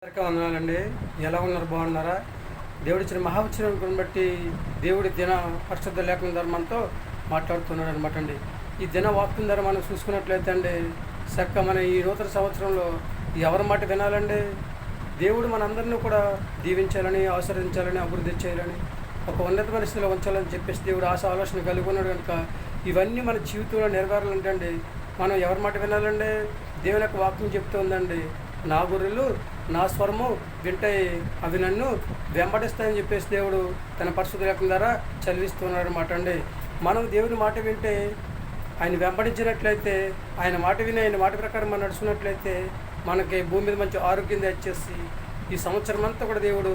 అందరికీ వందనాలండి. ఎలా ఉన్నారు? బాగున్నారా? దేవుడిచ్చిన మహావచనం బట్టి దేవుడి దిన పరిశుద్ధ లేఖన ధర్మంతో మాట్లాడుతున్నాడు అనమాట అండి. ఈ దిన వాక్యం ధర మనం చూసుకున్నట్లయితే అండి, మన ఈ నూతన సంవత్సరంలో ఎవరి మాట వినాలండి? దేవుడు మనందరినీ కూడా దీవించాలని, ఆశీర్వదించాలని, అభివృద్ధి చేయాలని, ఒక ఉన్నతమైన స్థితిలో ఉంచాలని చెప్పేసి దేవుడు ఆలోచన కలిగి ఉన్నాడు కనుక ఇవన్నీ మన జీవితంలో నెరవేరాలంటే అండి మనం ఎవరి మాట వినాలండి? దేవుని యొక్క వాక్యం చెప్తూ ఉందండి, నా గొర్రెలు నా స్వరము వింటాయి, అవి నన్ను వెంబడిస్తాయని చెప్పేసి దేవుడు తన పరిశుద్ధ లేఖనం ద్వారా చదివిస్తున్నాడు అనమాట అండి. మనం దేవుని మాట వింటే, ఆయన వెంబడించినట్లయితే, ఆయన మాట విని ఆయన మాట ప్రకారం మనం నడుచుకున్నట్లయితే మనకి భూమి మీద మంచి ఆరోగ్యం తెచ్చేసి ఈ సంవత్సరం అంతా కూడా దేవుడు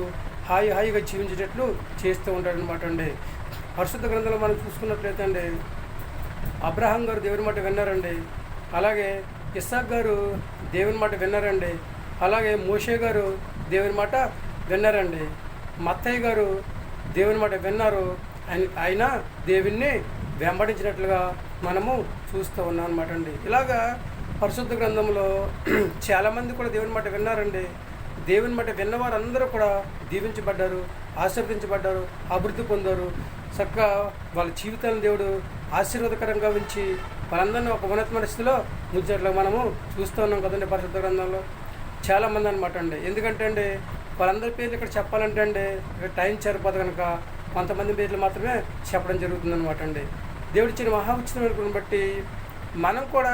హాయిగా జీవించేటట్లు చేస్తూ ఉంటాడు అనమాట అండి. పరిశుద్ధ గ్రంథంలో మనం చూసుకున్నట్లయితే అండి, అబ్రహాం గారు దేవుని మాట విన్నారండి, అలాగే ఇస్సాక్ గారు దేవుని మాట విన్నారండి, అలాగే మోషే గారు దేవుని మాట విన్నారండి, మత్తయ్య గారు దేవుని మాట విన్నారు. ఆయన దేవుణ్ణి వెంబడించినట్లుగా మనము చూస్తూ ఉన్నాం అనమాట అండి. ఇలాగా పరిశుద్ధ గ్రంథంలో చాలామంది కూడా దేవుని మాట విన్నారండి. దేవుని మాట విన్నవారు అందరూ కూడా దీవించబడ్డారు, ఆశీర్వదించబడ్డారు, అభివృద్ధి పొందారు. చక్కగా వాళ్ళ జీవితాలను దేవుడు ఆశీర్వాదకరంగా ఉంచి వాళ్ళందరినీ ఒక ఉన్నతమైన స్థితిలో ముంచేట్లుగా మనము చూస్తూ ఉన్నాం కదండి పరిశుద్ధ గ్రంథంలో. చాలామంది అనమాట అండి. ఎందుకంటే అండి వాళ్ళందరి పేర్లు ఇక్కడ చెప్పాలంటే అండి ఇక్కడ టైం సరిపోదు కనుక కొంతమంది పేర్లు మాత్రమే చెప్పడం జరుగుతుంది అనమాట అండి. దేవుడిచ్చిన మహావచనం బట్టి మనం కూడా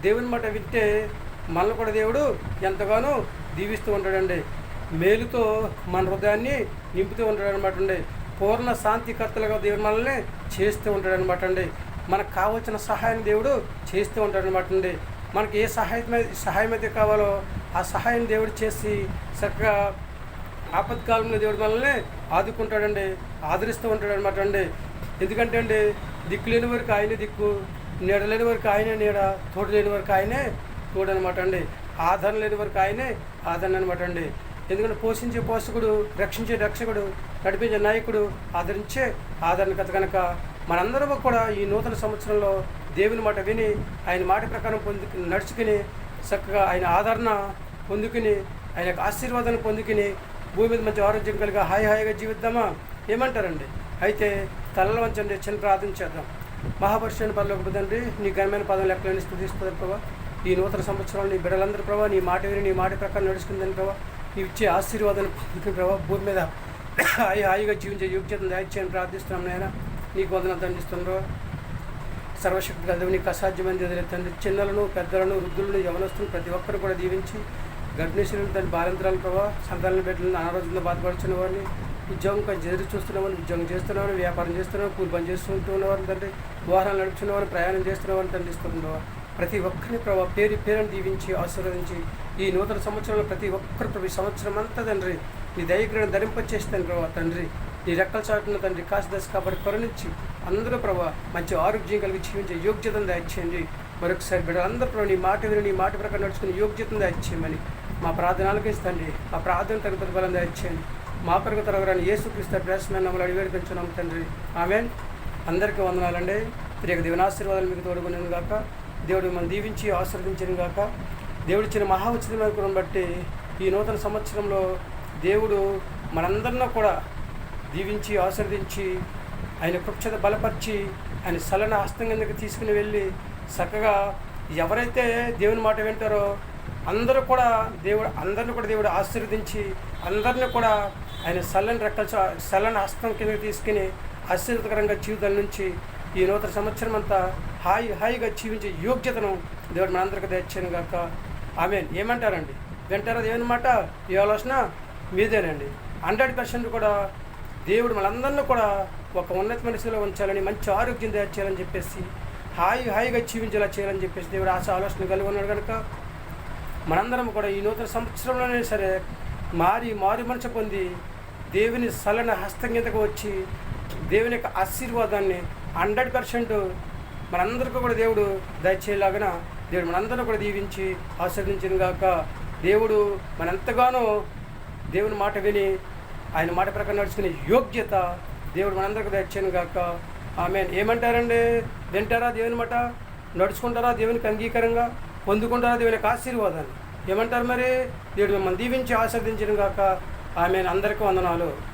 దేవుని మాట వింటే మనల్ని కూడా దేవుడు ఎంతగానో దీవిస్తూ ఉంటాడండి. మేలుతో మన హృదయాన్ని నింపుతూ ఉంటాడు అనమాట అండి. పూర్ణ శాంతికర్తలుగా దేవుడు మనల్ని చేస్తూ ఉంటాడు అనమాట అండి. మనకు కావాల్సిన సహాయం దేవుడు చేస్తూ ఉంటాడు అనమాట అండి. మనకి ఏ సహాయం అయితే కావాలో ఆ సహాయం దేవుడు చేసి చక్కగా ఆపత్కాలంలో దేవుడు మనల్ని ఆదుకుంటాడండి, ఆదరిస్తూ ఉంటాడు అనమాట అండి. ఎందుకంటే అండి దిక్కు లేని వరకు ఆయనే దిక్కు, నీడ లేని వరకు ఆయనే నీడ, తోడు లేని వరకు ఆయనే తోడు అనమాట అండి. ఆదరణ లేని వరకు ఆయనే ఆదరణ అనమాట అండి. ఎందుకంటే పోషించే పోషకుడు, రక్షించే రక్షకుడు, నడిపించే నాయకుడు, ఆదరించే ఆదరణకత కనుక మనందరం కూడా ఈ నూతన సంవత్సరంలో దేవుని మాట విని ఆయన మాట ప్రకారం నడుచుకుని చక్కగా ఆయన ఆదరణ పొందుకుని ఆయన యొక్క ఆశీర్వాదాన్ని పొందుకుని భూమి మీద మంచి ఆరోగ్యం కలిగా హాయిగా జీవిద్దామా? ఏమంటారండి? అయితే తలలో వంచండి, చిన్న ప్రార్థన చేద్దాం. మహాపరుషుని పదలోకి తండ్రి, నీ ఘనమైన పదం లెక్కలని స్థుతిస్తుంది ప్రభావ. ఈ నూతన సంవత్సరంలో నీ బిడ్డలందరూ ప్రభావ నీ మాట విని నీ మాట ప్రకారం నడుచుకుందని ప్రభావ, నీ ఇచ్చే ఆశీర్వాదాన్ని పొందుకుని ప్రభావ భూమి మీద హాయిగా జీవించే యోగ్యతను దయచేయని ప్రార్థిస్తున్నాం. నాయన నీకు వందనాలు తండ్రిస్తున్నావు. సర్వశక్తి కలిగి నీకు అసాధ్యమైనది ఎదురెత్తండి. చిన్నలను, పెద్దలను, వృద్ధులను, యవనస్తులను ప్రతి ఒక్కరు కూడా దీవించి గర్భిణీశ్వరులు తన బాలంతరాలు ప్రభావ, సంతాన బిడ్డలను అనారోగ్యంతో బాధపడుతున్న వారిని, ఉద్యోగం ఎదురు చూస్తున్నవారిని, ఉద్యోగం చేస్తున్నవారిని, వ్యాపారం చేస్తున్నవారు, కూలి పని చేస్తుంటున్నవారిని తండ్రి, వాహనాలు నడుపుతున్నవారిని, ప్రయాణం చేస్తున్నవారిని తండ్రి ఇస్తున్నవారు ప్రతి ఒక్కరిని ప్రభావ పేరుని దీవించి ఆశీర్వదించి ఈ నూతన సంవత్సరంలో ప్రతి ఒక్కరు ప్రభు సంవత్సరం అంతా తండ్రి నీ దయగ్రహం ధరింపచేస్తాను ప్రభావ తండ్రి. నీ రెక్కల చాటున తండ్రి కాశ దశ కాబట్టి కరుణించి అందరూ ప్రభావ మంచి ఆరోగ్యం కలిగి జీవించే యోగ్యతను దయచేయండి. మరొకసారి బిడ్డ అందరూ ప్రభావ నీ మాట విని నీ మాట ప్రకారం నడుచుకుని యోగ్యతను దయచేయమని మా ప్రార్థనలకు ఇస్తండి. ఆ ప్రార్థన తగ్గ బలం దయచేయండి. మా కొరకు తరగరాని యేసుక్రీస్తు ప్రయాసమైన నమ్మలు అడివేడి పెంచున్నాం తండ్రి. ఆమేన్. అందరికీ వందనాలండి. ప్రియ దీవెనాశీర్వాదాలు మీకు తోడుకునేది గాక. దేవుడు మనం దీవించి ఆశీర్వదించను గాక. దేవుడిచ్చిన మహావచనం బట్టి ఈ నూతన సంవత్సరంలో దేవుడు మనందరినీ కూడా దీవించి ఆశీర్వదించి ఆయన కృపచేత బలపరిచి ఆయన సలన హస్తం కిందకి తీసుకుని వెళ్ళి చక్కగా ఎవరైతే దేవుని మాట వింటారో అందరిని కూడా దేవుడు ఆశీర్వదించి అందరినీ కూడా ఆయన సలన హస్తం కిందకి తీసుకుని ఆశీర్వదకరంగా జీవితాల నుంచి ఈ నూతన సంవత్సరం అంతా హాయిగా జీవించే యోగ్యతను దేవుడు మనందరికీ తెచ్చాను గాక. ఆమేన్. ఏమంటారండి? వింటారా దేవుని మాట? ఈ ఆలోచన మీదేనండి. 100% కూడా దేవుడు మనందరినీ కూడా ఒక ఉన్నతమైన స్థితిలో ఉంచాలని, మంచి ఆరోగ్యం చేయాలని చెప్పేసి హాయిగా జీవించేలా చేయాలని చెప్పేసి దేవుడు ఆలోచన కలిగి ఉన్నాడు కనుక మనందరం కూడా ఈ నూతన సంవత్సరంలోనే సరే మారి మనసు పొంది దేవుని సలన హస్తం కిందకు వచ్చి దేవుని యొక్క ఆశీర్వాదాన్ని 100% మనందరికీ కూడా దేవుడు దయచేయలాగా దేవుడు మనందరూ కూడా దీవించి ఆశీర్వదించిన గాక. దేవుడు మనంతగానో దేవుని మాట విని ఆయన మాట ప్రకారం నడుచుకునే యోగ్యత దేవుడు మనందరికీ దయచేయను గాక. ఆమేన్. ఏమంటారండి? వింటారా దేవుని మాట? నడుచుకుంటారా దేవునికి అంగీకారంగా? పొందుకుంటారా దేవుని యొక్క ఆశీర్వాదాన్ని? ఏమంటారు మరి? దేవుడు మిమ్మల్ని దీవించి ఆస్వాదించిన గాక. ఆమె అందరికీ వందనాలు.